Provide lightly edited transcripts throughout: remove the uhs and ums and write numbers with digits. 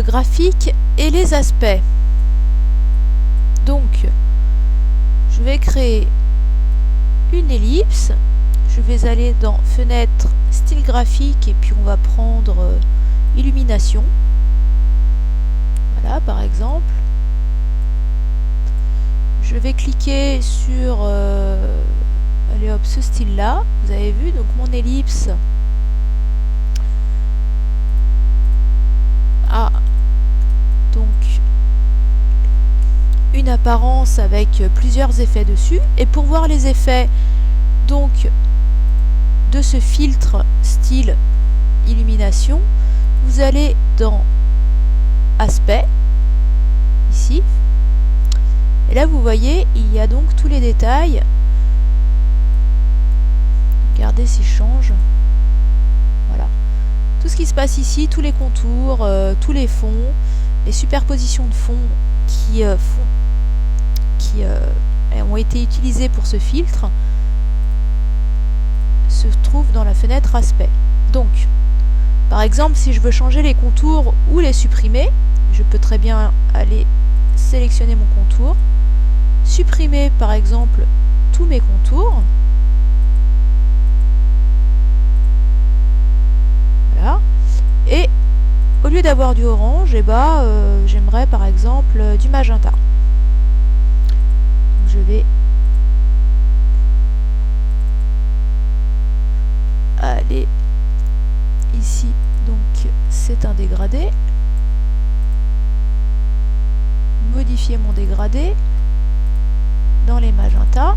graphique et les aspects. Donc, je vais créer une ellipse. Je vais aller dans Fenêtre, Style graphique et puis on va prendre Illumination. Voilà, par exemple. Je vais cliquer sur allez hop, ce style-là. Vous avez vu, donc mon ellipse a donc une apparence avec plusieurs effets dessus. Et pour voir les effets donc de ce filtre style illumination, vous allez dans Aspect, ici, et là vous voyez il y a donc tous les détails. Regardez si je change, voilà, tout ce qui se passe ici, tous les contours, tous les fonds, les superpositions de fonds qui ont été utilisés pour ce filtre se trouvent dans la fenêtre Aspect. Donc, par exemple, si je veux changer les contours ou les supprimer, je peux très bien aller sélectionner mon contour, supprimer par exemple tous mes contours. Voilà. Et au lieu d'avoir du orange, j'aimerais par exemple du magenta. Donc, je vais aller ici, donc c'est un dégradé, modifier mon dégradé dans les magentas,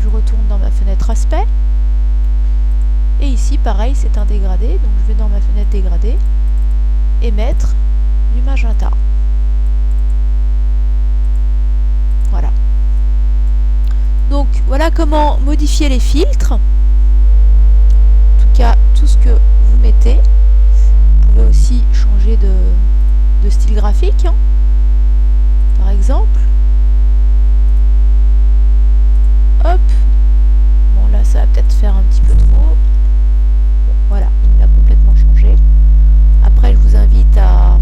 je retourne dans ma fenêtre aspect et ici pareil c'est un dégradé, donc je vais dans ma fenêtre dégradé et mettre du magenta. Voilà. Donc voilà comment modifier les filtres. En tout cas, tout ce que vous mettez. Vous pouvez aussi changer de style graphique, hein, par exemple. Hop. Bon là, ça va peut-être faire un petit peu trop. Bon, voilà, il me l'a complètement changé. Après, je vous invite à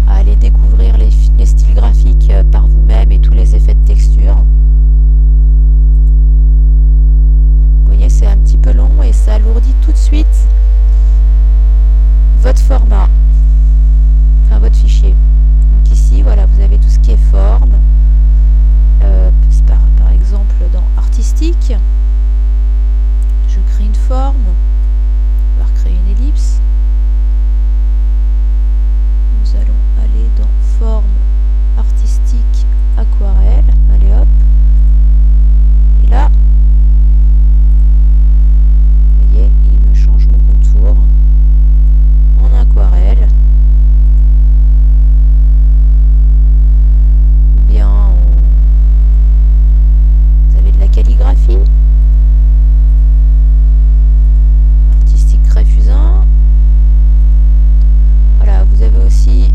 aller découvrir les styles graphiques par vous-même et tous les effets de texture. Vous voyez, c'est un petit peu long et ça alourdit tout de suite votre format, enfin votre fichier. Donc ici, voilà, vous avez tout ce qui est forme. Par exemple, dans Artistique, je crée une forme, on va recréer une ellipse. Nous allons aller dans Forme, Artistique, Aquarelle, allez hop. Et là, vous voyez, il me change mon contour en aquarelle. Ou bien vous avez de la calligraphie. Artistique Créfusain. Voilà, vous avez aussi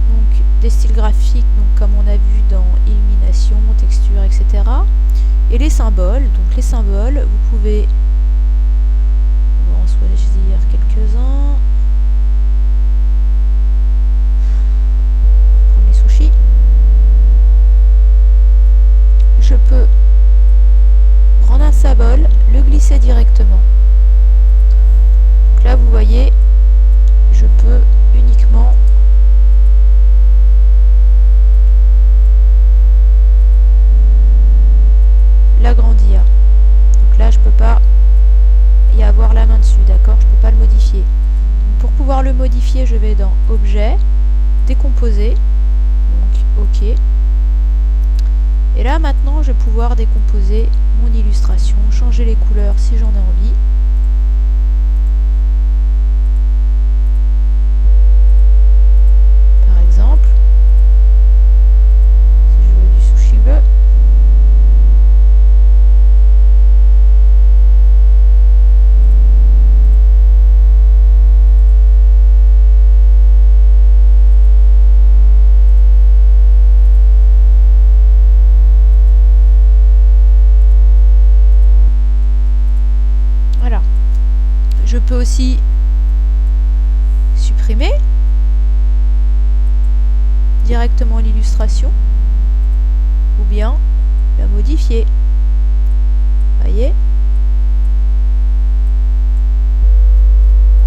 donc des styles graphiques, donc comme on a vu dans illumination, texture, etc. Et les symboles. Donc les symboles, vous pouvez, on va en choisir quelques-uns. On va prendre les sushis. Je peux prendre un symbole, le glisser directement. Donc là, vous voyez, je peux uniquement l'agrandir. Donc là, je peux pas y avoir la main dessus, d'accord? Je peux pas le modifier. Donc pour pouvoir le modifier, je vais dans Objet, Décomposer, donc OK. Et là, maintenant, je vais pouvoir décomposer mon illustration, changer les couleurs si j'en ai envie. Par exemple, si je veux du sushi bleu, peut aussi supprimer directement l'illustration ou bien la modifier. Voyez?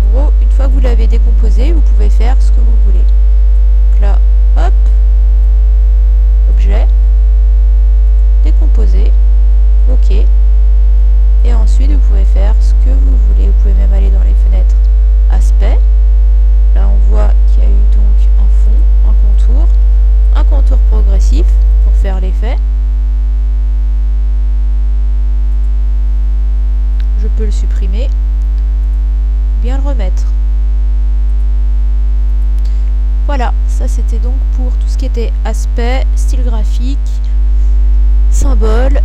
En gros, une fois que vous l'avez décomposé, vous pouvez faire ce que vous voulez. Donc là, hop, objet, décomposer, ok. Et ensuite, vous pouvez faire ce que vous voulez. Vous pouvez même aller dans les fenêtres aspect. Là, on voit qu'il y a eu donc un fond, un contour progressif pour faire l'effet. Je peux le supprimer, bien le remettre. Voilà, ça c'était donc pour tout ce qui était aspect, style graphique, symbole